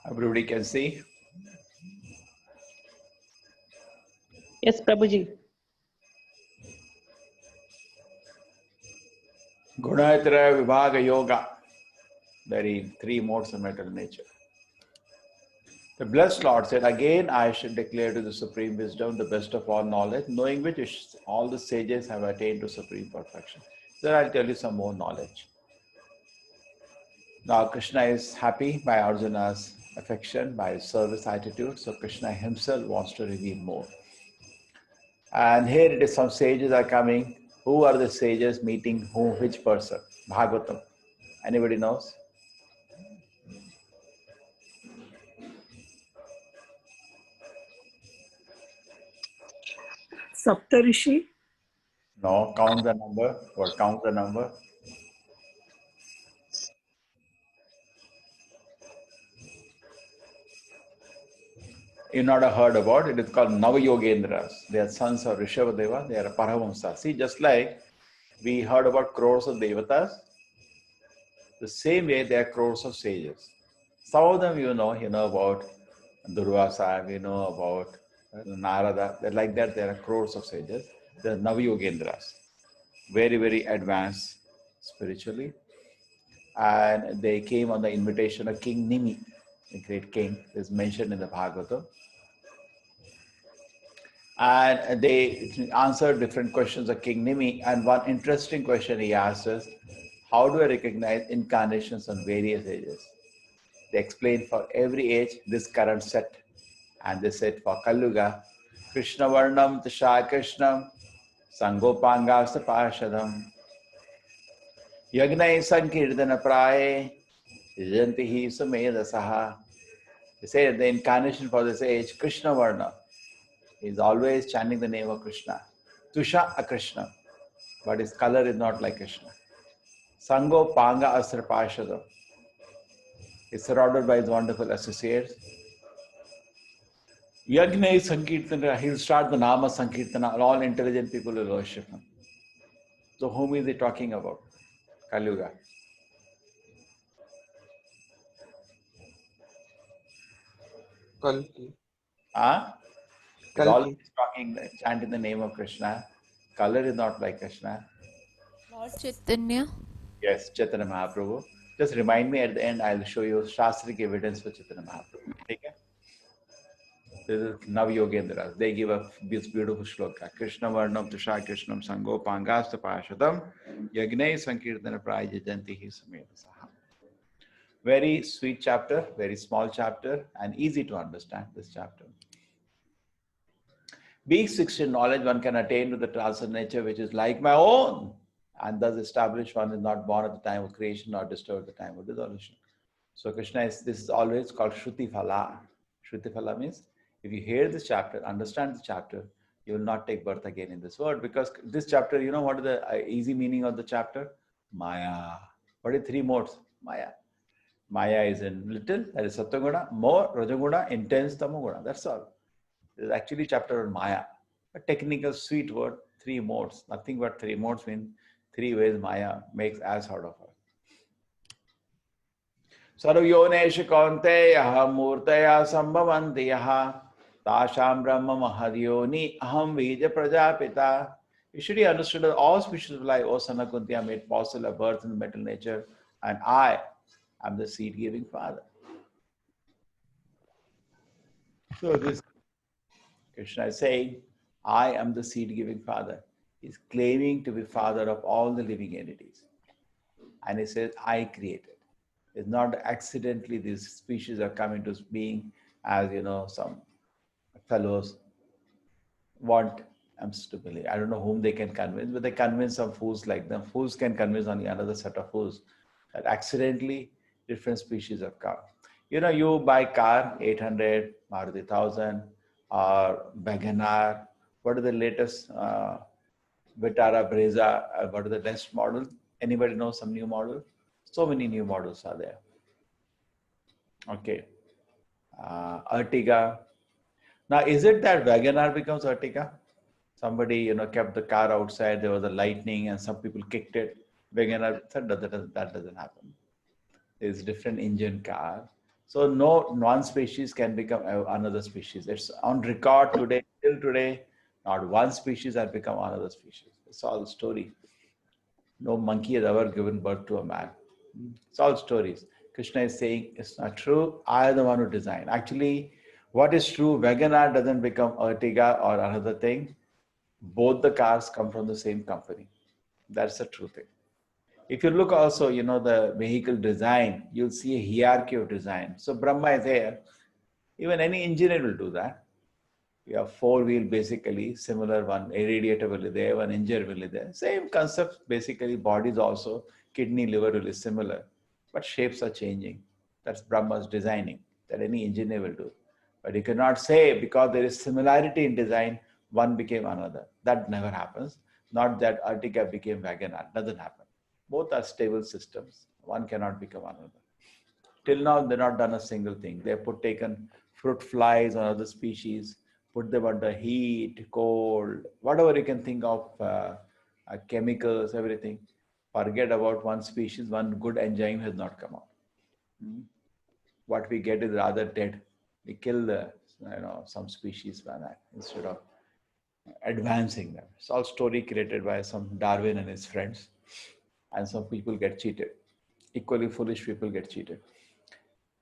Everybody can see. Yes, Prabhuji. Gunatra Vibhaga Yoga. Very three modes of mental nature. The blessed Lord said, again I should declare to the supreme wisdom the best of all knowledge, knowing which all the sages have attained to supreme perfection. So I'll tell you some more knowledge. Now Krishna is happy by Arjuna's affection, by his service attitude. So Krishna himself wants to reveal more. And here it is, some sages are coming. Who are the sages meeting whom, which person? Bhagavatam. Anybody knows? Saptarishi. No, count the number or count the number. You not have heard about it. It's called Navayogendras. They are sons of Rishabhadeva. They are Parahamsa. See, just like we heard about crores of Devatas, the same way there are crores of sages. Some of them you know about Durvasa, you know about Narada. They're like that, there are crores of sages. They are Navayogendras. Very, very advanced spiritually. And they came on the invitation of King Nimi, the great king, is mentioned in the Bhagavatam. And they answered different questions of King Nimi. And one interesting question he asked is, how do I recognize incarnations on various ages? They explained for every age this current set. And they said for Kaluga, Krishna Varnam Tasha Krishnam Sangopangasta Parshadam Yagnai Sankirtana Praye Jantihi Sumedasaha. They say the incarnation for this age, Krishna Varna, is always chanting the name of Krishna. Tusha Akrishna, but his color is not like Krishna. Sango Panga Asra Parshadam. He's surrounded by his wonderful associates. Yagnai Sankirtana, he'll start the Nama Sankirtana, and all intelligent people will worship him. So whom is he talking about? Kalyuga. Kalki. He's always talking, chanting the name of Krishna. Color is not like Krishna. Lord Chaitanya. Yes, Chaitanya Mahaprabhu. Just remind me at the end, I'll show you Shastric evidence for Chaitanya Mahaprabhu. Okay? This is Navayogendras. They give a beautiful shloka. Krishna Varnam Tusha Krishnam Sango Pangasta Pashadam Yagnai Sankirtana Praja Jantihi Samedasaha. Very sweet chapter, very small chapter, and easy to understand this chapter. Being fixed in knowledge, one can attain to the transcendental nature which is like my own, and thus establish one is not born at the time of creation or disturbed at the time of dissolution. So Krishna is, this is always called Shruti Phala. Shruti Phala means if you hear this chapter, understand the chapter, you will not take birth again in this world, because this chapter, you know what is the easy meaning of the chapter? Maya. What are three modes? Maya. Maya is in little, that is Sattva-guna, more Raja-guna, intense Tamo-guna. That's all. This is actually chapter on Maya. A technical sweet word, three modes. Nothing but three modes mean three ways Maya makes as out of her. Sarvyonesha kaunteya murtaya sambhavantiyaha tasham brahma mahadyoni aham vija prajapita. You should be understood that all species of life, O Sana Kunti, are made possible at birth in the mental nature, and I am the seed-giving father. So this Krishna is saying, I am the seed-giving father. He's claiming to be father of all the living entities. And he says, I created. It's not accidentally these species are coming to being, as you know, some fellows want us to believe. I don't know whom they can convince, but they convince some fools like them. Fools can convince only another set of fools that accidentally different species have come. You know, you buy car, 800, Maruti 1000, or Wagoner. What are the latest Vitara, Brezza? What are the latest model? Anybody know some new model? So many new models are there. Okay. Ertiga. Now, is it that Wagoner becomes Ertiga? Somebody, you know, kept the car outside, there was a lightning and some people kicked it. Wagoner said that doesn't happen. There's different engine car. So no one species can become another species. It's on record today, till today, not one species has become another species. It's all story. No monkey has ever given birth to a man. It's all stories. Krishna is saying it's not true. I am the one who designed. Actually, what is true, Wagoner doesn't become Ertiga or another thing. Both the cars come from the same company. That's the true thing. If you look also, the vehicle design, you'll see a hierarchy of design. So Brahma is here. Even any engineer will do that. You have four-wheel basically, similar one, a radiator will be there, one engine will be there. Same concept, basically, bodies also, kidney, liver will be similar, but shapes are changing. That's Brahma's designing, that any engineer will do. But you cannot say because there is similarity in design, one became another. That never happens. Not that Ertiga became Wagoner, doesn't happen. Both are stable systems. One cannot become another. Till now, they've not done a single thing. They've taken fruit flies or other species, put them under heat, cold, whatever you can think of, chemicals, everything. Forget about one species, one good enzyme has not come out. What we get is rather dead. We kill some species by that instead of advancing them. It's all story created by some Darwin and his friends. And some people get cheated. Equally foolish people get cheated.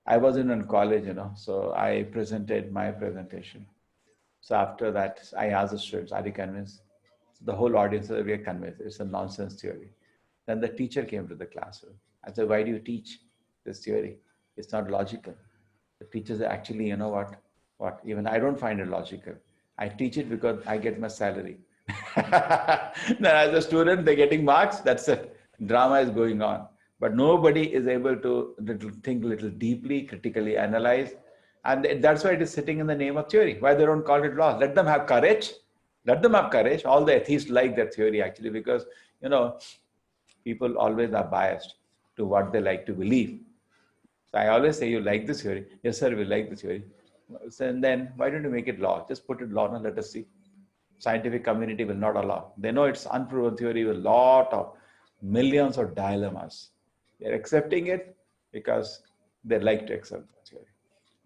I was in college, so I presented my presentation. So after that, I asked the students, are you convinced? So the whole audience said, we are convinced. It's a nonsense theory. Then the teacher came to the classroom. I said, why do you teach this theory? It's not logical. The teacher said, actually, you know what? Even I don't find it logical. I teach it because I get my salary. Then as a student, they're getting marks. That's it. Drama is going on. But nobody is able to think a little deeply, critically analyze. And that's why it is sitting in the name of theory. Why they don't call it law? Let them have courage. Let them have courage. All the atheists like their theory actually because, people always are biased to what they like to believe. So I always say, you like this theory? Yes, sir, we like this theory. So, and then why don't you make it law? Just put it law and let us see. Scientific community will not allow. They know it's unproven theory with a lot of millions of dilemmas. They're accepting it because they like to accept the theory.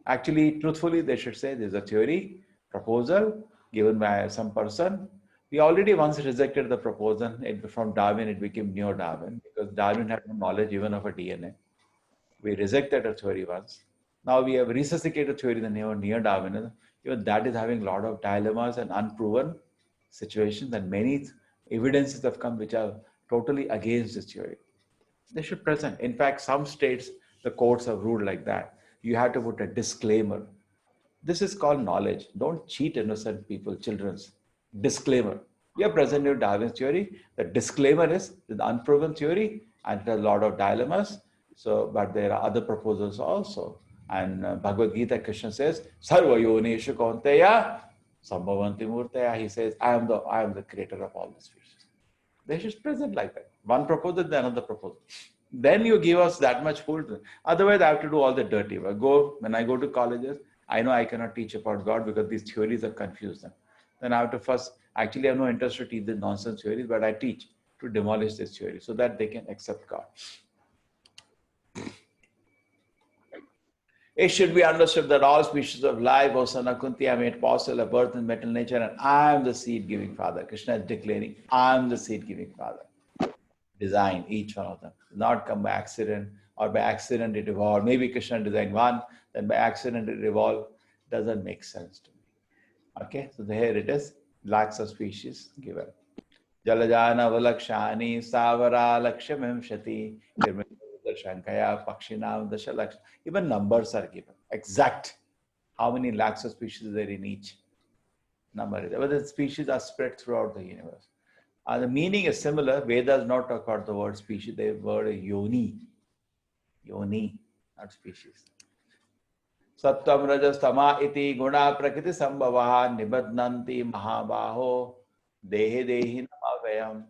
Actually, truthfully, they should say there's a theory, proposal given by some person. We already once rejected the proposal from Darwin, it became Neo-Darwin because Darwin had no knowledge even of a DNA. We rejected a theory once. Now we have resuscitated theory, the Neo-Darwinism. Even that is having a lot of dilemmas and unproven situations, and many evidences have come which are totally against this theory. They should present. In fact, some states, the courts have ruled like that. You have to put a disclaimer. This is called knowledge. Don't cheat innocent people, children's. Disclaimer. We are presenting Darwin's theory. The disclaimer is the unproven theory and a lot of dilemmas. So, but there are other proposals also. And Bhagavad Gita, Krishna says, Sarva yonishu kaunteya sambhavanti murtaya. He says, I am the creator of all the species. They should present like that. One proposal, then another proposal. Then you give us that much food. Otherwise, I have to do all the dirty work. When I go to colleges, I know I cannot teach about God because these theories have confused them. Then I have to first, actually I have no interest to teach the nonsense theories, but I teach to demolish this theory so that they can accept God. It should be understood that all species of life, O son of Kunti, are made possible of birth and mental nature, and I am the seed-giving father. Krishna is declaring, I am the seed-giving father. Design each one of them. Not come by accident, or by accident it evolved. Maybe Krishna designed one, then by accident it evolved. Doesn't make sense to me. Okay, so here it is. Lakhs of species given. Jalajana valakshani savara lakshamim shati. Shankaya pakshinam dashalaksh. Even numbers are given. Exact. How many lakhs of species are there in each number? But the species are spread throughout the universe. The meaning is similar. Vedas not talk about the word species. The word yoni. Yoni, not species. Sattvam rajas tama iti guna prakriti sambhavaha nibadnanti mahabaho dehe dehi namavayam.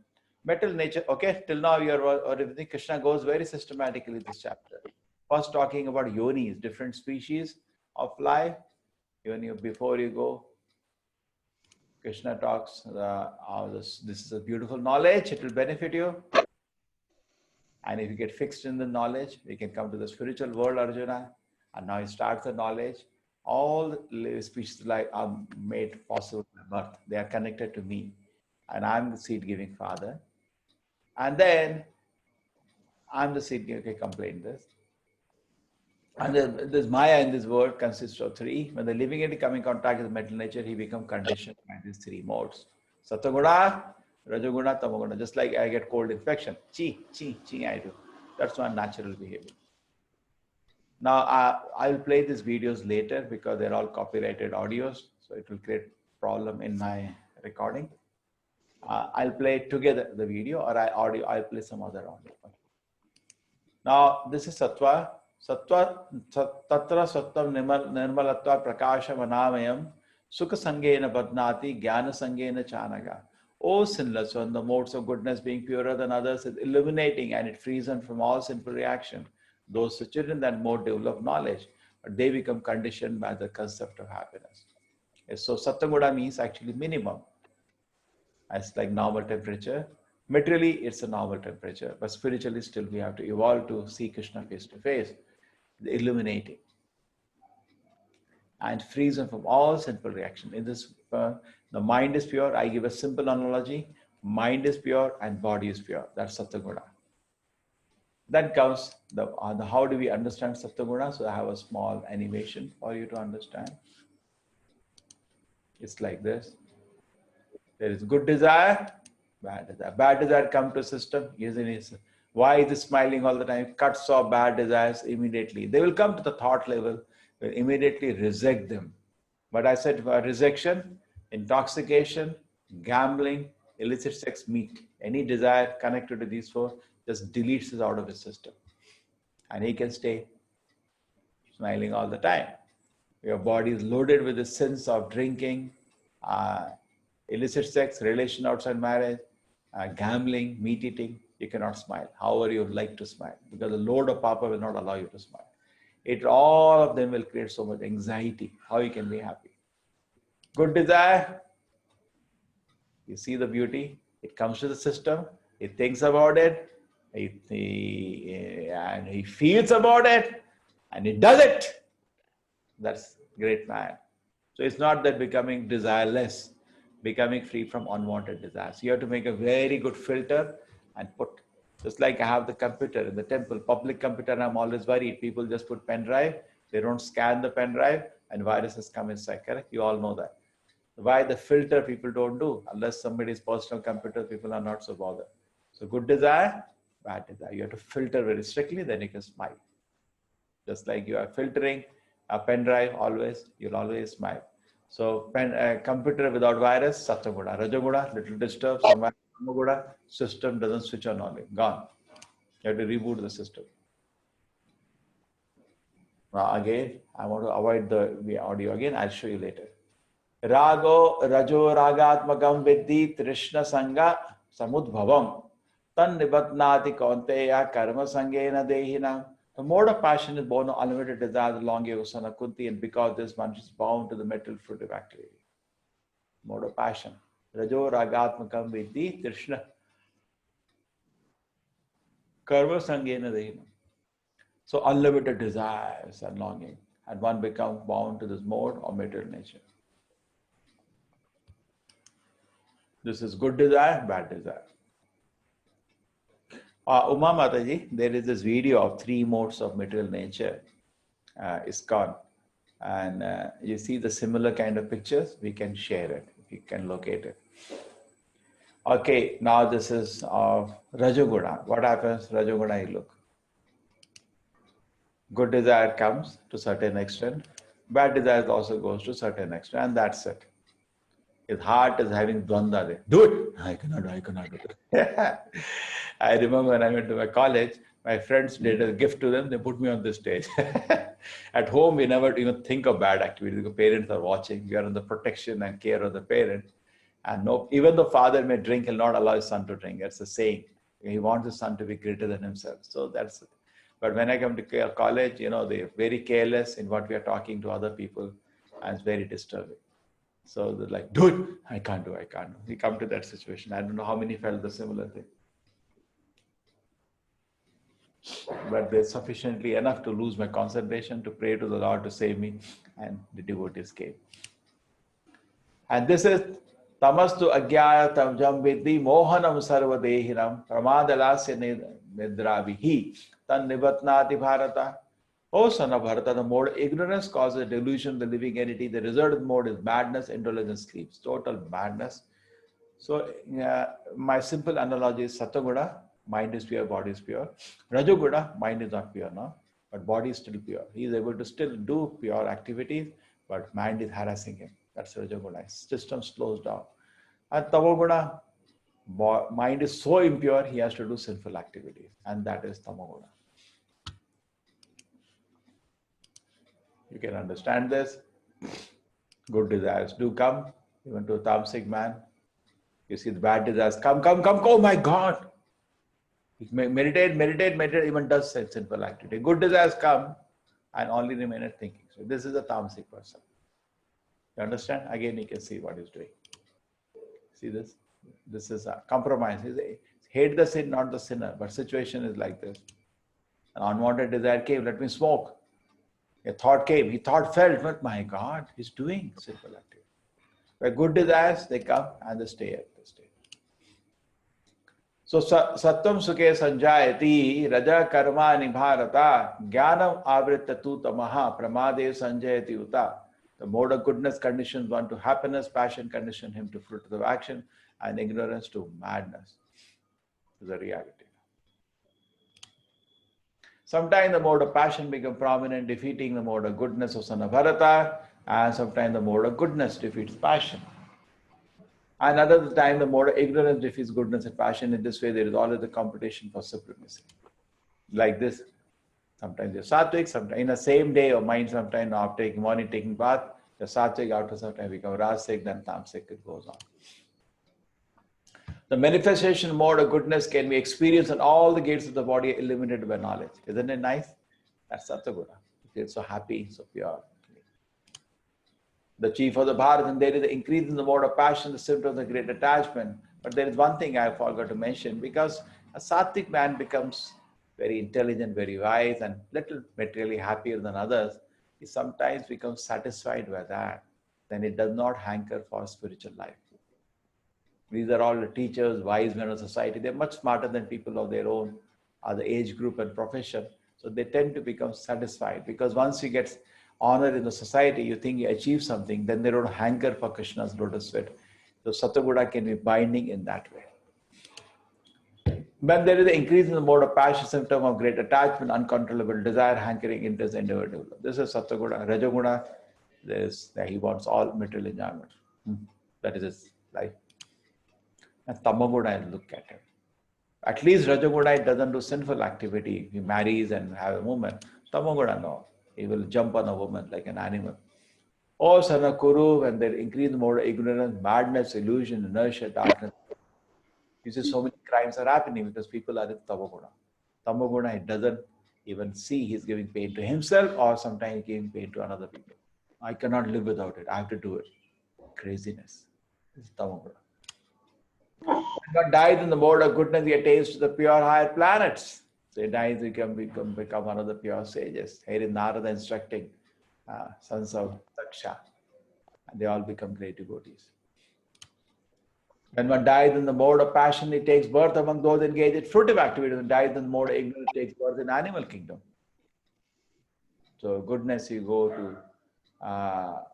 Metal nature. Okay, till now everything. Krishna goes very systematically this chapter. First talking about yonis, different species of life. Even before you go, Krishna talks, this is a beautiful knowledge, it will benefit you. And if you get fixed in the knowledge, we can come to the spiritual world, Arjuna. And now he starts the knowledge. All the species like are made possible by birth. They are connected to me. And I'm the seed-giving father. And then I'm the seed-giving, okay, complain this. And this Maya in this world consists of three. When the living entity come in contact with mental nature, he becomes conditioned by these three modes. Sataguna, Rajoguna, Tamoguna. Just like I get cold infection. Chi, I do. That's my natural behavior. Now, I will play these videos later because they're all copyrighted audios. So it will create problem in my recording. I'll play together the video or I'll play some other audio. Now, this is Sattva. Tatra Sattvam Nirmalatva Prakasha Manamayam Sukha Sangena Badnati Jnana Sangena Chanaga. O sinless one, the modes of goodness being purer than others is illuminating and it frees them from all sinful reaction. Those situated in that mode develop knowledge, but they become conditioned by the concept of happiness. So Sattvaguda means actually minimum. It's like normal temperature. Materially, it's a normal temperature, but spiritually still we have to evolve to see Krishna face to face, the illuminating, and frees them from all sinful reaction. In this, the mind is pure. I give a simple analogy. Mind is pure and body is pure. That's Sattva-guna. Then comes the how do we understand Sattva-guna? So I have a small animation for you to understand. It's like this. There is good desire, bad desire. Bad desire come to system. Why is it smiling all the time? Cuts off bad desires immediately. They will come to the thought level. Will immediately reject them. But I said rejection, intoxication, gambling, illicit sex, meat. Any desire connected to these four just deletes it out of his system. And he can stay smiling all the time. Your body is loaded with the sense of drinking, illicit sex, relation outside marriage, gambling, meat eating. You cannot smile. However, you would like to smile because the load of papa will not allow you to smile. All of them will create so much anxiety. How you can be happy? Good desire. You see the beauty. It comes to the system. He thinks about it. And he feels about it. And he does it. That's great man. So it's not that becoming desireless, becoming free from unwanted desires. You have to make a very good filter and put, just like I have the computer in the temple, public computer, I'm always worried. People just put pen drive, they don't scan the pen drive and viruses come inside, correct? You all know that. Why the filter people don't do? Unless somebody's personal computer, people are not so bothered. So good desire, bad desire. You have to filter very strictly, then you can smile. Just like you are filtering a pen drive always, you'll always smile. So computer without virus, Sattva-guna. Raja-guna, little disturb, Tama-guna, system doesn't switch on only, gone. You have to reboot the system. Now again, I want to avoid the audio again, I'll show you later. Rago, Rajo, Ragatmakam Vidhi, Trishna Sangha, Samudbhavam, Tan Nibatnati Kaunteya, Karma Sangena Dehina. The mode of passion is born of unlimited desire, the long yoga son of Kunti, and because this one is bound to the material fruitive activity. Mode of passion. Rajo Ragatmakam Vidhi Trishna Karma Sangena Dehina. So unlimited desires and longing, and one becomes bound to this mode of material nature. This is good desire, bad desire. Uma Mataji, there is this video of 3 modes of material nature, ISKCON. And you see the similar kind of pictures, we can share it, if you can locate it. Okay, now this is of Rajoguna. What happens? Rajoguna, you look. Good desire comes to a certain extent. Bad desire also goes to a certain extent, and that's it. His heart is having dvanda there. Do it! I cannot do it. I remember when I went to my college, my friends did a gift to them, they put me on the stage. At home, we never even think of bad activities. The parents are watching, we are in the protection and care of the parent. And no, even the father may drink, he'll not allow his son to drink. That's the saying. He wants his son to be greater than himself. So that's it. But when I come to college, they're very careless in what we are talking to other people, and it's very disturbing. So they're like, dude, I can't do. We come to that situation. I don't know how many felt the similar thing. but there's sufficiently enough to lose my concentration, to pray to the Lord to save me, and the devotees came. And this is tamastu agyaya tamjam vidhi mohanam sarvadehinam pramadalasya nidravihi tan nivatnati bharata. O son of Bharata, the mode ignorance causes delusion, the living entity. The result of the mode is madness, indolence, sleep, total madness. So my simple analogy is Sataguna, mind is pure, body is pure. Rajoguna, mind is not pure now, but body is still pure. He is able to still do pure activities, but mind is harassing him. That's Rajoguna. His system slows down. And Tamoguna, mind is so impure, he has to do sinful activities. And that is Tamoguna. You can understand this. Good desires do come, even to a tamasic man. You see the bad desires come. Oh my God. Meditate, even does sinful activity. Good desires come and only remain at thinking. So this is a tamasic person. You understand? Again, you can see what he's doing. See this? This is a compromise. Hate the sin, not the sinner. But situation is like this. An unwanted desire came, let me smoke. A thought came, he felt, but my God, he's doing sinful activity. Where good desires, they come and they stay at the state. So Sattvam Sukhe Sanjayati Raja Karma Nibharata Jnanam Avritta Tu Tamaha Pramade Sanjayati Uta. The mode of goodness conditions one to happiness, passion condition him to fruit of action, and ignorance to madness. This is the reality. Sometimes the mode of passion becomes prominent, defeating the mode of goodness of son of Bharata, and sometimes the mode of goodness defeats passion. And another time the mode of ignorance defeats goodness and passion. In this way, there is always a competition for supremacy. Like this, sometimes you're sattvic, sometimes in the same day of mind, sometimes after morning taking bath, you're sattvic, after some time become rasic, then tamasic, it goes on. The manifestation mode of goodness can be experienced and all the gates of the body are illuminated by knowledge. Isn't it nice? That's Sattva-guna. You feel so happy, so pure. The chief of the Bharat, and there is an increase in the mode of passion, the symptom of the great attachment. But there is one thing I forgot to mention, because a sattvic man becomes very intelligent, very wise, and little materially happier than others. He sometimes becomes satisfied by that. Then it does not hanker for spiritual life. These are all the teachers, wise men of society. They're much smarter than people of their own other age group and profession. So they tend to become satisfied, because once you get honor in the society, you think you achieve something, then they don't hanker for Krishna's lotus feet. So Sattva-guna can be binding in that way. When there is an increase in the mode of passion, symptom of great attachment, uncontrollable desire, hankering, interest, endeavor, develop. This is Sattva-guna. Raja-guna, he wants all material enjoyment. That is his life. And Tama-guna, look at him. At least Raja-guna doesn't do sinful activity. He marries and have a woman. Tama-guna, no. He will jump on a woman like an animal. Oh, Sana Kuru, when they increase the mode of ignorance, madness, illusion, inertia, darkness. You see, so many crimes are happening because people are in Tama-guna. Tama-guna, he doesn't even see he's giving pain to himself, or sometimes giving pain to another people. I cannot live without it. I have to do it. Craziness. This is Tama-guna. But dies in the mode of goodness, he attains to the pure higher planets. So he dies, he can become one of the pure sages. Here is Narada instructing sons of Daksha. And they all become great devotees. When one dies in the mode of passion, he takes birth among those engaged in fruitive activities. When dies in the mode of ignorance, takes birth in animal kingdom. So goodness, you go to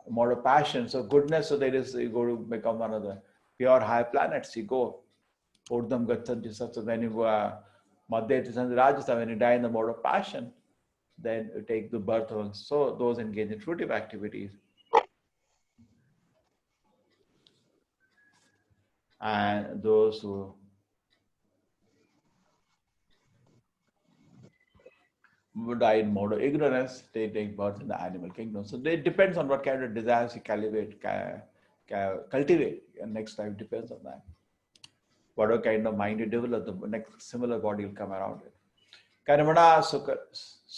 mode of passion. So goodness, so there is, you go to become one of the pure high planets. You go. Urdham Gatsanti. So when you go Madhya Rajasthan, when you die in the mode of passion, then you take the birth of those engaged in fruitive activities. And those who die in mode of ignorance, they take birth in the animal kingdom. So it depends on what kind of desires you cultivate. And next time depends on that. Whatever kind of mind you develop, the next similar body will come around it. Karmana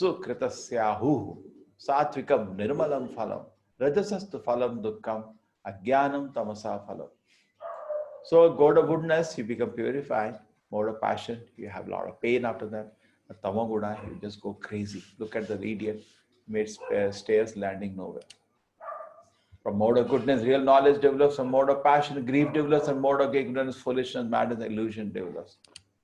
sukritasyahu satvikam nirmalam phalam rajasastu phalam dukkam ajnanam tamasa phalam. So, God of goodness, you become purified. Mode of passion, you have a lot of pain after that. A tamoguna, you just go crazy. Look at the idiot, made stairs landing nowhere. From mode of goodness, real knowledge develops. From mode of passion, grief develops. From mode of ignorance, foolishness, madness, illusion develops.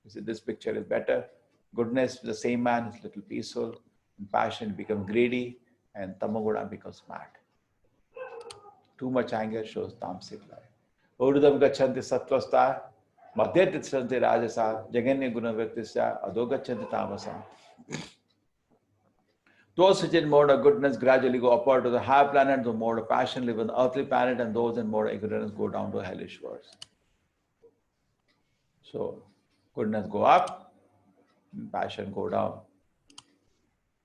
You see, this picture is better. Goodness, the same man is little peaceful. And passion becomes greedy, and tamoguna becomes mad. Too much anger shows tamasic life. Urudam gachanti sattvasta, madhyat tisanti rajasa, jaganya guna virtisya, adho gachanti tamasam. Those which in mode of goodness gradually go upward to the higher planet, the mode of passion live on the earthly planet, and those in mode of ignorance go down to hellish worlds. So, goodness go up, passion go down.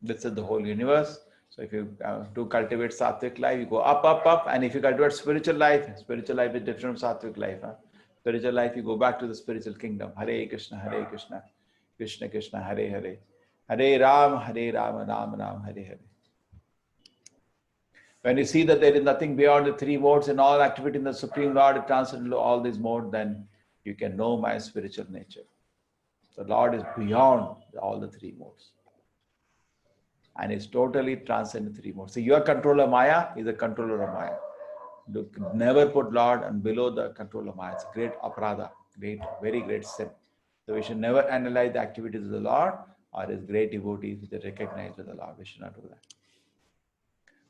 This is the whole universe. So if you do cultivate sattvic life, you go up, up, up. And if you cultivate spiritual life is different from sattvic life. Spiritual life, you go back to the spiritual kingdom. Hare Krishna, Krishna Krishna, Hare Hare. Hare Ram, Ram Ram, Hare Hare. When you see that there is nothing beyond the three modes and all activity in the Supreme Lord, it transcends into all these modes, then you can know my spiritual nature. The Lord is beyond all the three modes. And it's totally transcendent three modes. So your controller Maya is a controller of Maya. Never put Lord and below the control of Maya. It's a great aparadha, very great sin. So we should never analyze the activities of the Lord or his great devotees which are recognized with the Lord. We should not do that.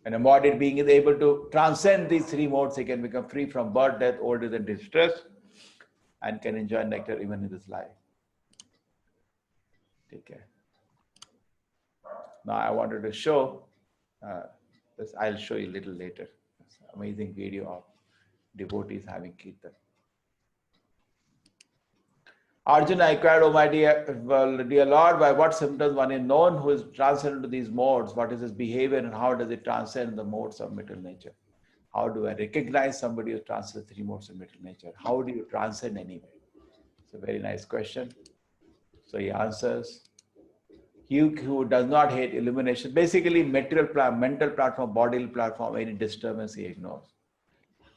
When a embodied being is able to transcend these three modes, he can become free from birth, death, old age, and distress, and can enjoy nectar even in this life. Take care. Now I wanted to show this. I'll show you a little later. This amazing video of devotees having kirtan. Arjuna inquired, "Oh my dear Lord, by what symptoms one is known who is transcended to these modes? What is his behavior and how does it transcend the modes of material nature? How do I recognize somebody who transcends three modes of material nature? How do you transcend anyway?" It's a very nice question. So he answers, he who does not hate illumination, basically mental platform, bodily platform, any disturbance he ignores.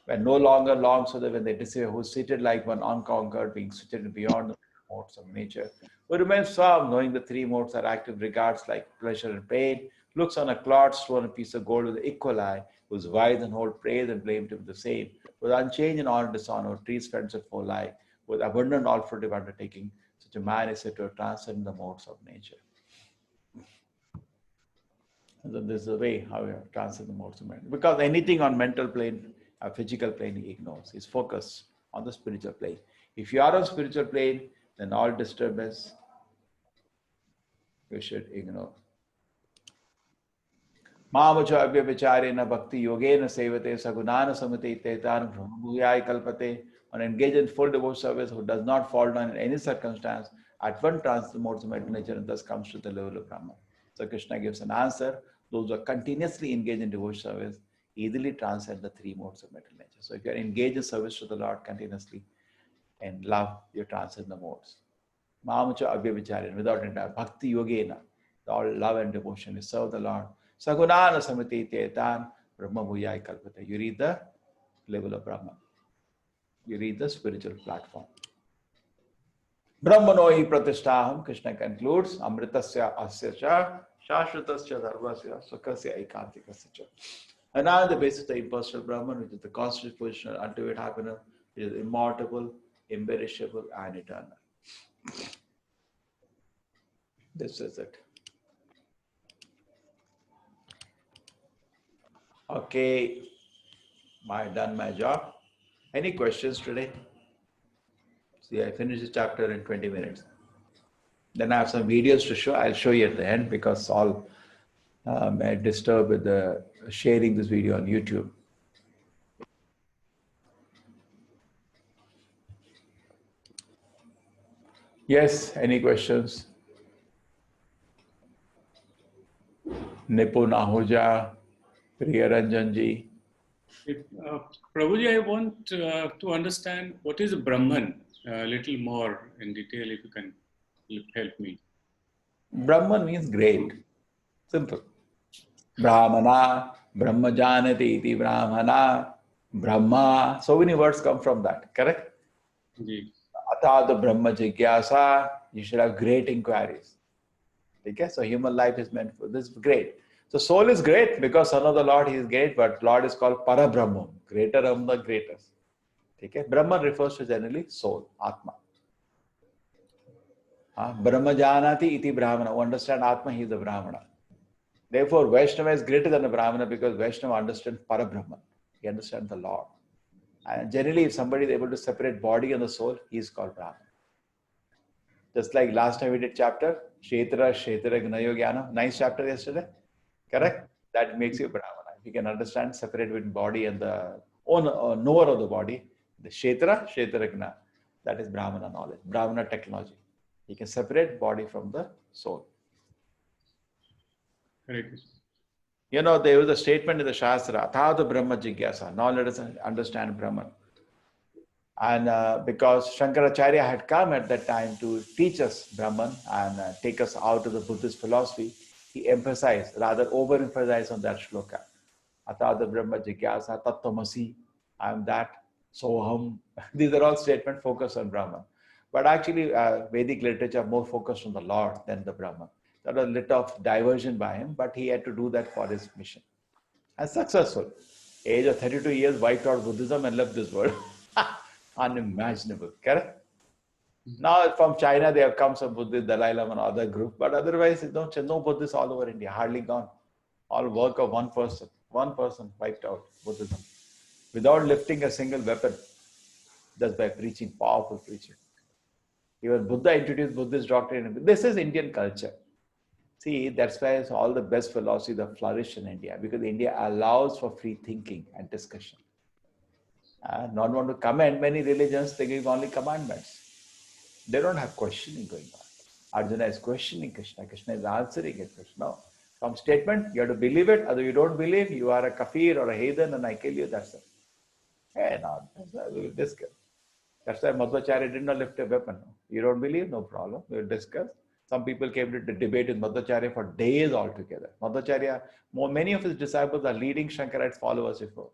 When no longer longs for the when they disappear, who is seated like one unconquered, being seated beyond the modes of nature, who remains firm, knowing the three modes are active, regards like pleasure and pain, looks on a clod, stone, and piece of gold with an equal eye, who is wise and hold praise and blame to him the same, with unchanged in honor and dishonor, trees friends at full life, with abundant all fruitive undertaking, such a man is said to transcend the modes of nature. And so this is the way how you transcend the modes of nature. Because anything on mental plane, a physical plane he ignores. He's focused on the spiritual plane. If you are on spiritual plane, then all disturbance you should ignore. Māmucha abhya vicharena bhakti yogena sevate sagunana samate tetan brahmabhuyai kalpate. An engaged in full devotion service who does not fall down in any circumstance, at one transcends the modes of mental nature and thus comes to the level of Brahman. So Krishna gives an answer. Those who are continuously engaged in devotion service easily transcend the three modes of mental nature. So if you are engaged in service to the Lord continuously and love, you transcend the modes. Māmucha abhya vicharena, without entire bhakti yogena, all love and devotion, you serve the Lord. Sagunana samati tetan brahma bhuyai kalpate. You read the level of Brahman. You read the spiritual platform. Brahmano hi pratishtaham, Krishna concludes, amritasya asya cha, shashvatasya dharmasya, sukasya ekantikasya cha. And now the basis of the impersonal Brahman, which is the constant position of ultimate happiness, which is immortal, imperishable, and eternal. This is it. Okay, I've done my job. Any questions today? See, I finished the chapter in 20 minutes. Then I have some videos to show. I'll show you at the end because all may disturb with the sharing this video on YouTube. Yes, any questions? Nipun Ahuja, Priyaranjanji. Prabhuji, I want to understand what is Brahman a little more in detail, if you can help me. Brahman means great. Simple. Brahmana, Brahma Janati iti Brahmana, Brahma. So many words come from that, correct? Indeed. Atha the Brahma Jigyasa, you should have great inquiries. Okay, so human life is meant for this. Great. So soul is great because son of the Lord, he is great, but Lord is called Parabrahman, greater among the greatest. Okay, Brahman refers to generally soul, Atma. Brahma Janati iti Brahmana. Who understand Atma, he is the Brahmana. Therefore, Vaishnava is greater than a Brahmana because Vaishnava understands Parabrahman. He understands the Lord. And generally, if somebody is able to separate body and the soul, he is called Brahmana. Just like last time we did chapter, Kshetra, Kshetra, Gnayo Jnana. Nice chapter yesterday. Correct? That makes you Brahmana. If you can understand, separate between body and the knower of the body, the Kshetra, Kshetra Gna. That is Brahmana knowledge, Brahmana technology. You can separate body from the soul. Correct. You know, there was a statement in the Shastra, Athāta Brahma Jigyasa. Now let us understand Brahman. And because Shankaracharya had come at that time to teach us Brahman and take us out of the Buddhist philosophy, he emphasized, rather overemphasized on that shloka. Athāta Brahma Jigyasa Tattvamasi. I am that, Soham. These are all statements focused on Brahman. But actually, Vedic literature more focused on the Lord than the Brahman. There was a little of diversion by him, but he had to do that for his mission. And successful. Age of 32 years, wiped out Buddhism and left this world. Unimaginable. Correct? Now from China, they have come some Buddhists, Dalai Lama and other group, but otherwise, no Buddhists all over India, hardly gone. All work of one person. One person wiped out Buddhism without lifting a single weapon, just by preaching, powerful preaching. Even Buddha introduced Buddhist doctrine. This is Indian culture. See, that's why all the best philosophies that flourish in India, because India allows for free thinking and discussion. Not want to commend many religions, they give only commandments. They don't have questioning going on. Arjuna is questioning Krishna. Krishna is answering it. No. From statement, you have to believe it. Other you don't believe, you are a kafir or a heathen and I kill you, that's it. Hey, no, we will discuss. That's why Madhvacharya did not lift a weapon. You don't believe? No problem. We will discuss. Some people came to debate with Madhvacharya for days altogether. Madhvacharya, many of his disciples are leading Shankarite followers before.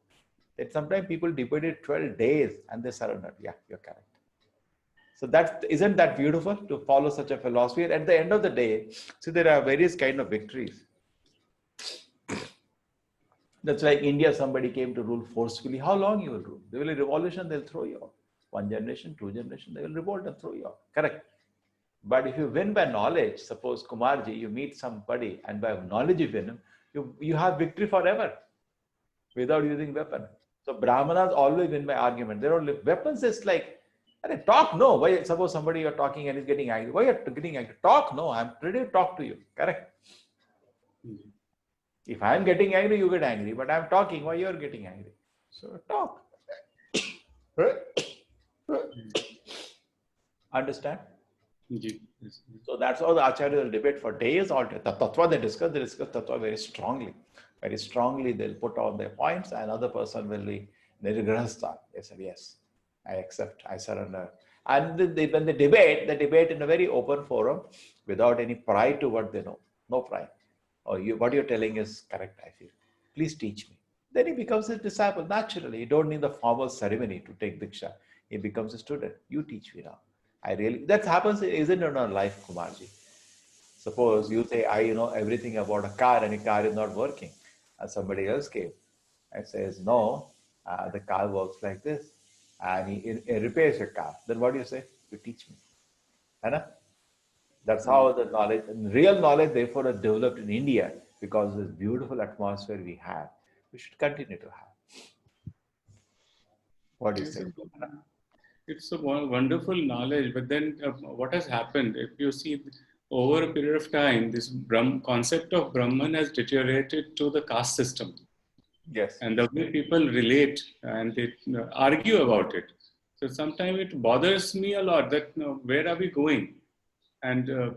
That sometimes people debated 12 days and they surrendered. Yeah, you're correct. So isn't that beautiful to follow such a philosophy? And at the end of the day, see, there are various kind of victories. That's like India, somebody came to rule forcefully. How long you will rule? There will be a revolution, they'll throw you out. 1 generation, 2 generation, they will revolt and throw you out. Correct. But if you win by knowledge, suppose Kumarji, you meet somebody and by knowledge you win him, you have victory forever without using weapon. So Brahmanas always win by argument. They don't live. Weapons is like, talk, no. Why? Suppose somebody you're talking and he's getting angry. Why are you getting angry? Talk, no. I'm ready to talk to you. Correct. Mm-hmm. If I'm getting angry, you get angry. But I'm talking, why you're getting angry? So talk. Understand? Yes. So that's how the Acharyas will debate for days. All the Tattva they discuss Tattva very strongly. Very strongly they'll put on their points and other person will be Nirgrahastha. They said, yes, I accept, I surrender. And when they debate in a very open forum without any pride to what they know. No pride. What you're telling is correct, I feel. Please teach me. Then he becomes his disciple naturally. You don't need the formal ceremony to take Diksha. He becomes a student. You teach me now. That happens, isn't it, in our life, Kumarji? Suppose you say, I know everything about a car and a car is not working. And somebody else came and says, no, the car works like this. And he repairs your car. Then what do you say? You teach me. Right? That's how the knowledge, and real knowledge, therefore, is developed in India because of this beautiful atmosphere we have. We should continue to have. What do you say? It's a wonderful knowledge, but then what has happened? If you see over a period of time, this concept of Brahman has deteriorated to the caste system. Yes. And the way people relate and they argue about it. So sometimes it bothers me a lot that where are we going? And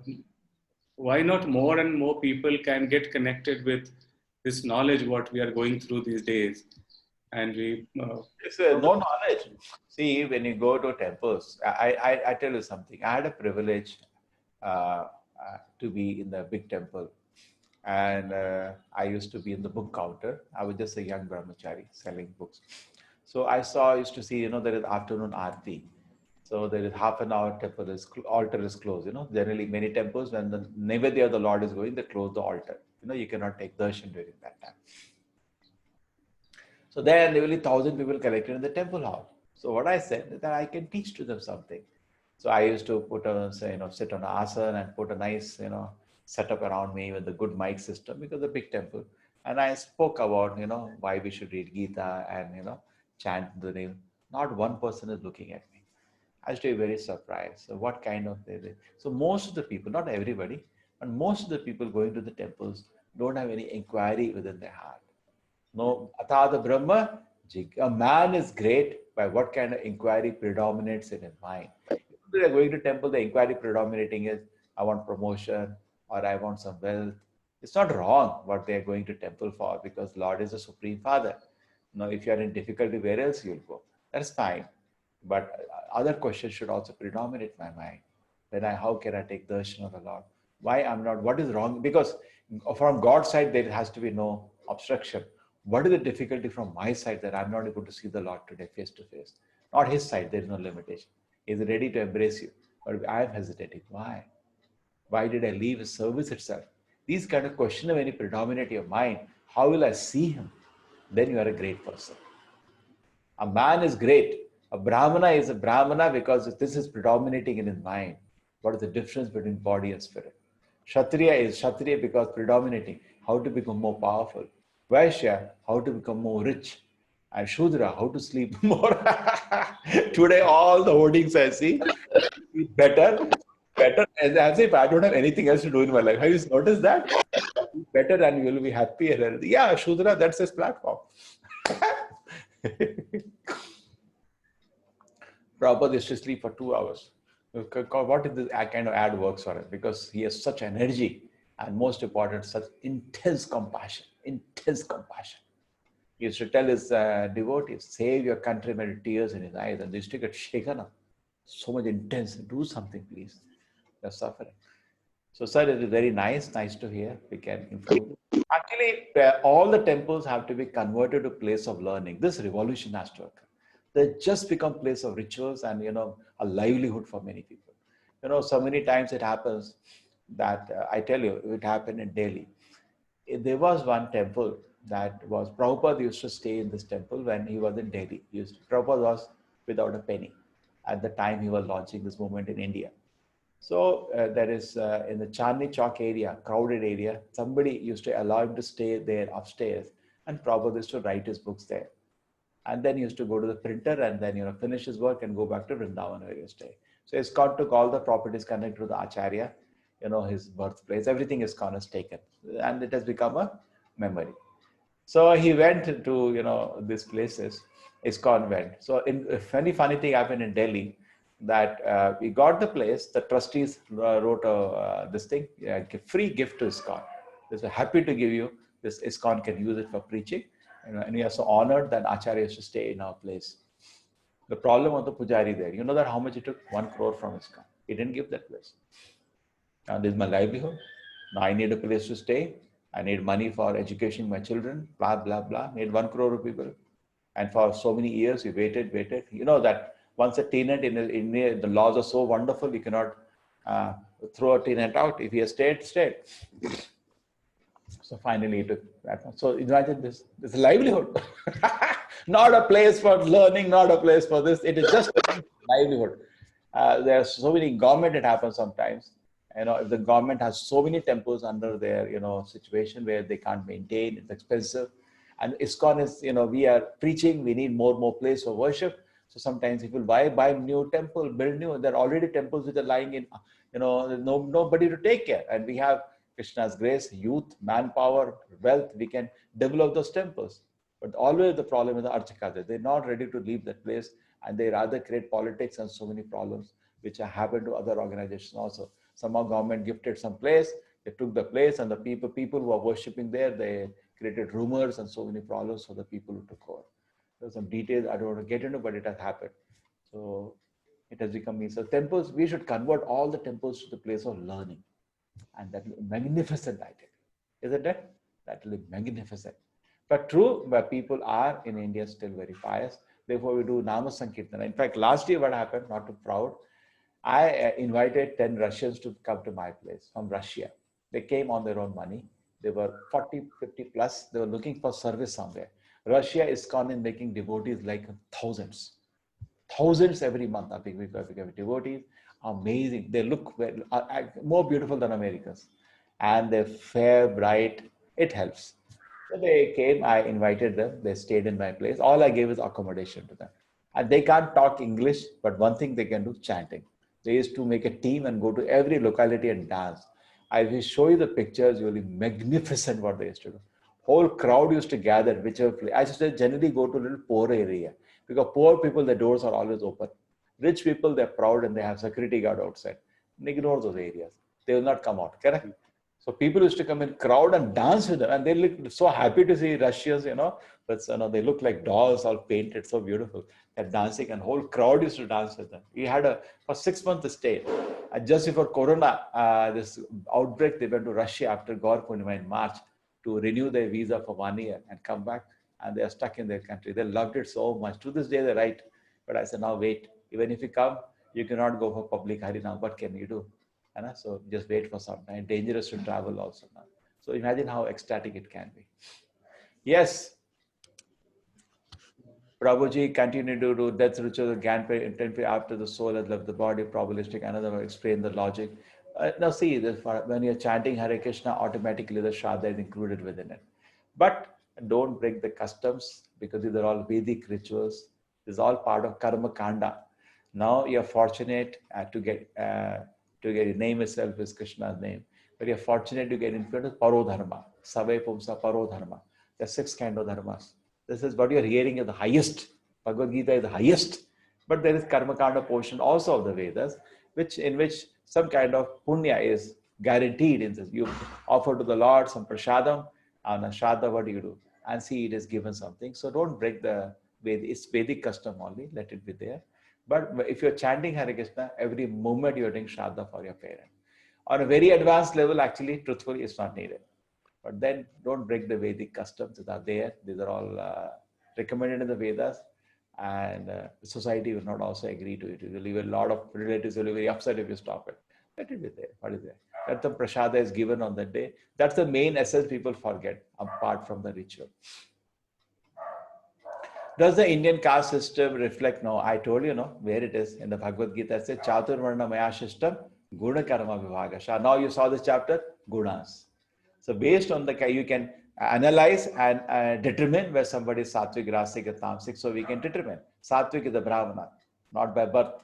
why not more and more people can get connected with this knowledge, what we are going through these days. And we... it's no knowledge. See, when you go to temples, I tell you something. I had a privilege to be in the big temple. And I used to be in the book counter. I was just a young brahmachari selling books. So I used to see, there is afternoon aarti. So there is half an hour temple is altar is closed. Generally many temples when the Naivedya of the Lord is going, they close the altar. You cannot take darshan during that time. So there were 1,000 people collected in the temple hall. So what I said is that I can teach to them something. So I used to sit on an asana and put a nice, setup around me with a good mic system because it's a big temple. And I spoke about, why we should read Gita and, chant the name. Not one person is looking at me. I used to be very surprised. So what kind of so most of the people, not everybody, but most of the people going to the temples don't have any inquiry within their heart. No, Atada Brahma, a man is great by what kind of inquiry predominates in his mind. If they are going to temple, the inquiry predominating is, I want promotion or I want some wealth. It's not wrong what they are going to temple for because Lord is the Supreme Father. If you are in difficulty, where else you'll go? That's fine. But other questions should also predominate my mind. Then how can I take darshan of the Lord? Why I'm not, what is wrong? Because from God's side, there has to be no obstruction. What is the difficulty from my side that I'm not able to see the Lord today face to face? Not his side, there is no limitation. He's ready to embrace you. But I am hesitating. Why? Why did I leave his service itself? These kind of questions, when you predominate your mind, how will I see him? Then you are a great person. A man is great. A Brahmana is a Brahmana because this is predominating in his mind. What is the difference between body and spirit? Kshatriya is Kshatriya because predominating. How to become more powerful. Vaishya, how to become more rich. And Shudra, how to sleep more. Today, all the hoardings I see, better, and as if I don't have anything else to do in my life. Have you noticed that? Better and you will be happy and healthy. Yeah, Shudra, that's his platform. Prabhupada used to sleep for 2 hours. What is this kind of ad works for him? Because he has such energy and most important, such intense compassion. Intense compassion. He used to tell his devotees, save your countrymen with tears in his eyes. And they used to get shaken up. So much intense. Do something, please. They're suffering. So, sir, it is very nice to hear. We can improve. Actually, all the temples have to be converted to place of learning. This revolution has to occur. They just become place of rituals and, a livelihood for many people. So many times it happens that, I tell you, it happened in Delhi. There was one temple that was, Prabhupada used to stay in this temple when he was in Delhi. Prabhupada was without a penny at the time he was launching this movement in India. So there is in the Chandni Chowk area, crowded area, somebody used to allow him to stay there upstairs and Prabhupada used to write his books there. And then he used to go to the printer and then, finish his work and go back to Vrindavan where he used to stay. So ISKCON took all the properties connected to the Acharya, his birthplace, everything ISKCON has taken and it has become a memory. So he went to, these places, ISKCON went. So a funny thing happened in Delhi that we got the place, the trustees wrote this thing, free gift to ISKCON. They were happy to give you this, ISKCON can use it for preaching. And we are so honored that Acharya used to stay in our place. The problem of the Pujari there, you know that how much it took? 1 crore from ISKCON. He didn't give that place. Now this is my livelihood. Now I need a place to stay. I need money for education my children, blah, blah, blah. Need 1 crore people. And for so many years, we waited. You know that once a tenant in India, the laws are so wonderful, you cannot throw a tenant out. If he has stayed. So finally, it took that one. So imagine this is a livelihood. Not a place for learning, not a place for this. It is just a livelihood. There are so many government, it happens sometimes. If the government has so many temples under their, situation where they can't maintain, it's expensive. And ISKCON is, we are preaching, we need more place for worship. So sometimes people buy new temple, build new, there are already temples which are lying in, there's nobody to take care. And we have Krishna's grace, youth, manpower, wealth, we can develop those temples. But always the problem is the Archakas. They're not ready to leave that place and they rather create politics and so many problems which have happened to other organizations also. Somehow government gifted some place, they took the place and the people who are worshipping there, they created rumors and so many problems for the people who took over. There's some details I don't want to get into, but it has happened. So it has become me. So temples, we should convert all the temples to the place of learning. And that will be magnificent, I tell you. Isn't it? That will be magnificent. But true, but people are in India still very pious. Therefore, we do Nama Sankirtana. In fact, last year what happened, not too proud, I invited 10 Russians to come to my place from Russia. They came on their own money. They were 40, 50 plus. They were looking for service somewhere. Russia ISKCON is making devotees like thousands. Thousands every month are becoming devotees. Amazing. They look more beautiful than Americans. And they're fair, bright. It helps. So they came, I invited them. They stayed in my place. All I gave is accommodation to them. And they can't talk English, but one thing they can do, chanting. They used to make a team and go to every locality and dance. I will show you the pictures. You'll be magnificent what they used to do. Whole crowd used to gather, whichever place. I used to generally go to a little poor area because poor people, the doors are always open. Rich people, they're proud and they have security guard outside. Ignore those areas. They will not come out, correct? So people used to come in crowd and dance with them, and they look so happy to see Russians, But they look like dolls, all painted, so beautiful. They're dancing, and whole crowd used to dance with them. We had for 6 months to stay. And just before Corona, this outbreak, they went to Russia after Gaur Purnima in March to renew their visa for 1 year and come back, and they are stuck in their country. They loved it so much. To this day, they write. But I said, now wait. Even if you come, you cannot go for public Harinam. What can you do? So just wait for some time. Dangerous to travel also now. So imagine how ecstatic it can be. Yes. Prabhuji continued to do death ritual, intently after the soul has left the body, probabilistic, another will explain the logic. Now see, when you're chanting Hare Krishna, automatically the Shraddha is included within it. But don't break the customs because these are all Vedic rituals. This is all part of Karma Kanda. Now you're fortunate to get your name itself is Krishna's name. But you're fortunate to get influenced with Parodharma. Savai Pumsa Parodharma. There are 6 kinds of dharmas. This is what you're hearing is the highest. Bhagavad Gita is the highest. But there is Karma Kanda portion also of the Vedas, in which some kind of punya is guaranteed. In this, you offer to the Lord some prasadam, and a Shraddha, what do you do? And see, it is given something. So don't break the Vedic. It's Vedic custom only. Let it be there. But if you're chanting Hare Krishna, every moment you're doing Shraddha for your parent. On a very advanced level, actually, truthfully, it's not needed. But then don't break the Vedic customs that are there. These are all recommended in the Vedas. And society will not also agree to it. You'll leave a lot of relatives will be very upset if you stop it. Let it be there. What is there? That the prasada is given on that day. That's the main essence people forget, apart from the ritual. Does the Indian caste system reflect? No, I told you, where it is in the Bhagavad Gita. It says, Chaturvarna Maya system, Guna Karma Vibhagasha. Now you saw this chapter, Gunas. So based on you can analyze and determine where somebody is Sattvic, Rasik, or Tamasic. So we can determine. Sattvic is the Brahmana, not by birth,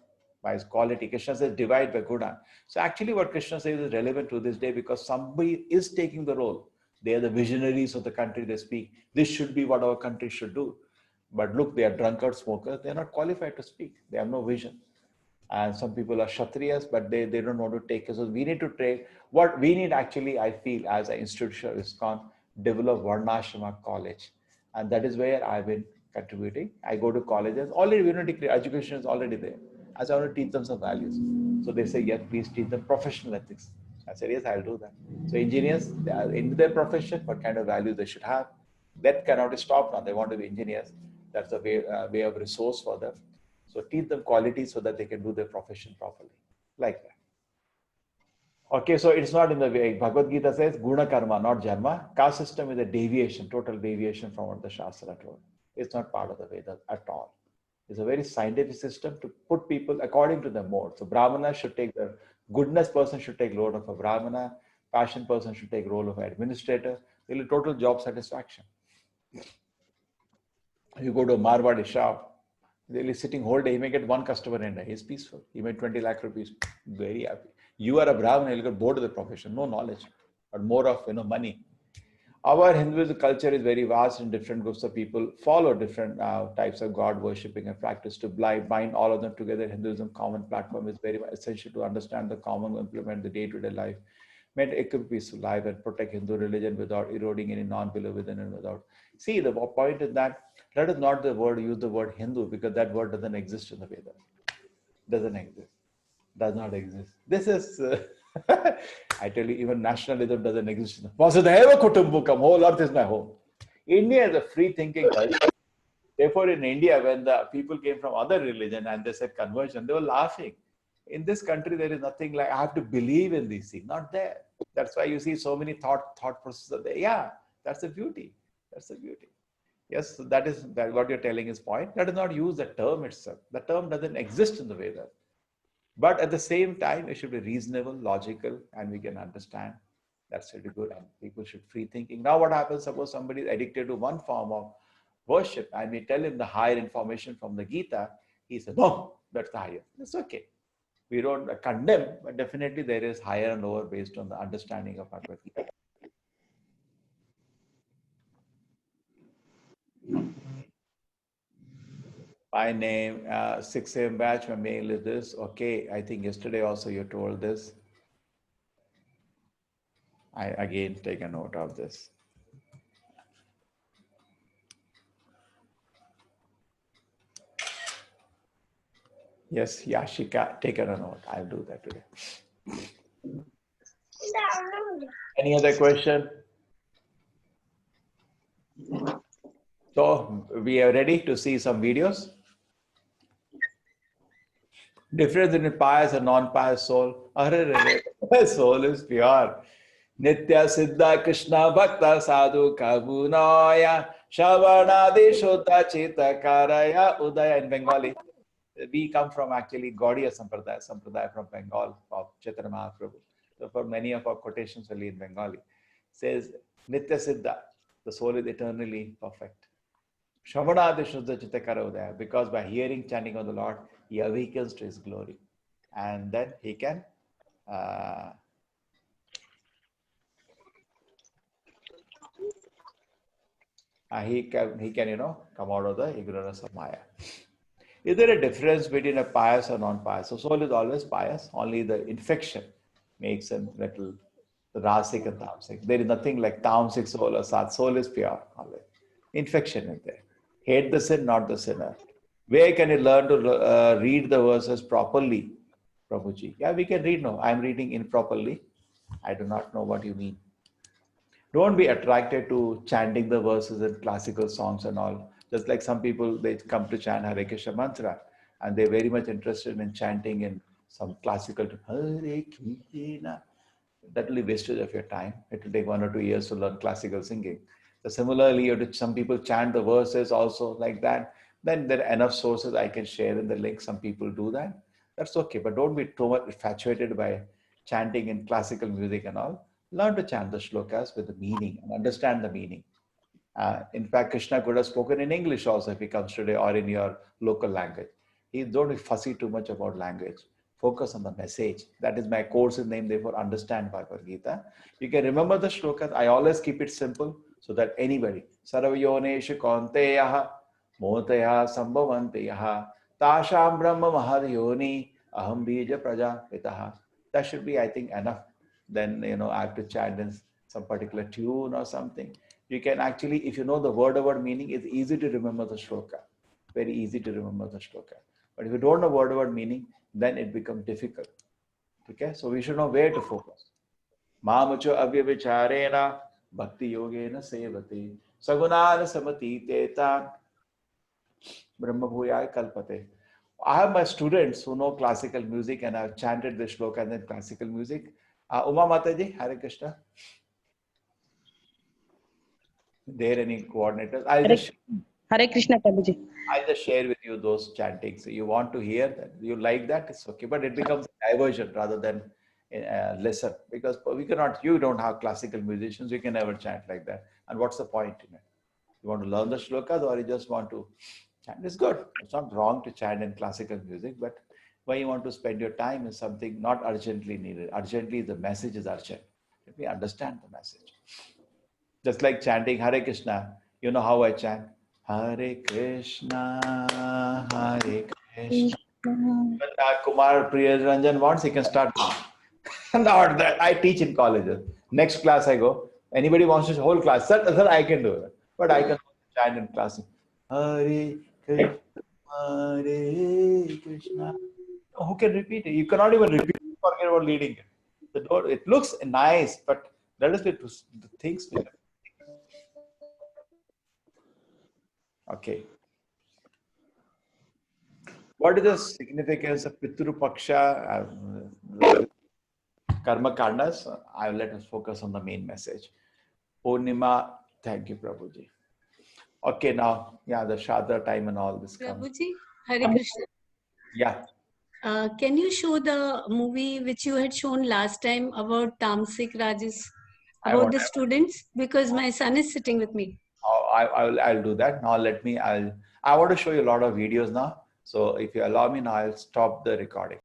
by his quality. Krishna says divide by Guna. So actually what Krishna says is relevant to this day because somebody is taking the role. They are the visionaries of the country they speak. This should be what our country should do. But look, they are drunkard smokers. They are not qualified to speak. They have no vision. And some people are Kshatriyas, but they don't want to take it. So we need to take what we need actually, I feel, as an institution of ISKCON, develop Varnashrama college. And that is where I've been contributing. I go to colleges. Already, unity education is already there. As I want to teach them some values. So they say, yes, please teach them professional ethics. I said, yes, I'll do that. So engineers, they are in their profession, what kind of values they should have. That cannot stop now. They want to be engineers. That's a way of resource for them. So teach them quality so that they can do their profession properly. Like that. Okay, so it's not in the way. Bhagavad Gita says, Guna Karma, not Janma. Caste system is a deviation, total deviation from what the Shastra told. It's not part of the Vedas at all. It's a very scientific system to put people according to the mode. So Brahmana should take the goodness person should take role of a Brahmana. Passion person should take role of an administrator. Really total job satisfaction. You go to a Marwadi shop, they'll be sitting whole day. He may get one customer in there. He's peaceful. He made 20 lakh rupees. Very happy. You are a Brahmana, you'll get bored of the profession. No knowledge, but more of money. Our Hinduism culture is very vast and different groups of people follow different types of God worshipping and practice to bind all of them together. Hinduism common platform is very essential to understand the common, implement the day-to-day life. Made equal peaceful life and protect Hindu religion without eroding any non-believer within and without. See, the point is that let us not use the word Hindu because that word doesn't exist in the Vedas. Doesn't exist. Does not exist. This is, I tell you, even nationalism doesn't exist. Vasudhaiva Kutumbukam, whole earth is my home. India is a free thinking culture. Therefore, in India, when the people came from other religion and they said conversion, they were laughing. In this country, there is nothing like I have to believe in these things. Not there. That's why you see so many thought processes are there. Yeah, that's the beauty. That's the beauty. Yes, so that is that what you're telling is point. Let us not use the term itself. The term doesn't exist in the Vedas. But at the same time, it should be reasonable, logical, and we can understand. That's really good. And people should free thinking. Now, what happens? Suppose somebody is addicted to one form of worship, and we tell him the higher information from the Gita. He says, "No, that's the higher." It's okay. We don't condemn, but definitely there is higher and lower based on the understanding of Bhagavad Gita. My name, 6 a.m. batch, my mail is this. Okay, I think yesterday also you told this. I again take a note of this. Yes, Yashika, take a note. I'll do that today. Any other question? So we are ready to see some videos. Difference in pious and non-pious soul. Soul is pure. Nitya Siddha Krishna Bhakta Sadhu Kabunaya Shavanadi Shota Chita Karaya Udaya in Bengali. We come from actually Gaudiya Sampradaya from Bengal of Chaitanya Mahaprabhu. So for many of our quotations only in Bengali. Says Nitya Siddha, the soul is eternally perfect. Shavanadi Shuddha Chitakara Udaya, because by hearing chanting of the Lord, he awakens to his glory. And then he can he can come out of the ignorance of Maya. Is there a difference between a pious or non-pious? So soul is always pious, only the infection makes him little rasic and tamasic. There is nothing like tamasic soul or sat. Soul is pure, always. Infection is there. Hate the sin, not the sinner. Where can you learn to read the verses properly, Prabhuji? Yeah, we can read now. I'm reading improperly. I do not know what you mean. Don't be attracted to chanting the verses in classical songs and all. Just like some people, they come to chant Hare Krishna mantra and they're very much interested in chanting in some classical Hare Krishna. That will be wastage of your time. It will take 1 or 2 years to learn classical singing. So similarly, some people chant the verses also like that. Then there are enough sources I can share in the link. Some people do that. That's okay. But don't be too much infatuated by chanting in classical music and all. Learn to chant the shlokas with the meaning and understand the meaning. In fact, Krishna could have spoken in English also if he comes today or in your local language. Don't be fussy too much about language. Focus on the message. That is my course's name, therefore understand Bhagavad Gita. You can remember the shlokas. I always keep it simple so that anybody, Saravayonesha Konteyaha, Motayaha Sambhavanteyaha, Tasham Brahma Mahadhyoni, Aham Bija Praja Pitaha. That should be, I think, enough. Then, I have to chant in some particular tune or something. You can actually, if you know the word meaning, it's easy to remember the shloka. Very easy to remember the shloka. But if you don't know word meaning, then it becomes difficult. Okay, so we should know where to focus. Mamucho avyavicharena bhakti yogena sevate sagunana samati teta brahma bhuyaya kalpate. I have my students who know classical music and I've chanted the shloka and then classical music. Uma Mataji, Hare Krishna. There any coordinators? Hare Krishna, Prabhuji. I'll just share with you those chantings. So you want to hear that, you like that, it's okay. But it becomes a diversion rather than a lesson because you don't have classical musicians, you can never chant like that. And what's the point in it? You want to learn the shlokas or you just want to chant? It's good. It's not wrong to chant in classical music, but why you want to spend your time is something not urgently needed. Urgently, the message is urgent. Let me understand the message. Just like chanting Hare Krishna, you know how I chant? Hare Krishna, Hare Krishna. When Kumar Priyaranjan wants, he can start. Not that. I teach in colleges. Next class I go. Anybody wants to whole class, sir, I can do it. But I can chant in class. Hare Krishna, Hare Krishna. Who can repeat it? You cannot even repeat it. Forget about leading it. It looks nice, but that is the things. Okay. What is the significance of Pitru Paksha, Karma Kandas? I'll let us focus on the main message. Purnima, thank you, Prabhuji. Okay, now, yeah, the Shradha time and all this comes. Prabhuji, Hare Krishna. Yeah. Can you show the movie which you had shown last time about Tamsik Rajas, about the students? Because my son is sitting with me. I'll do that. Now I want to show you a lot of videos now. So if you allow me now, I'll stop the recording.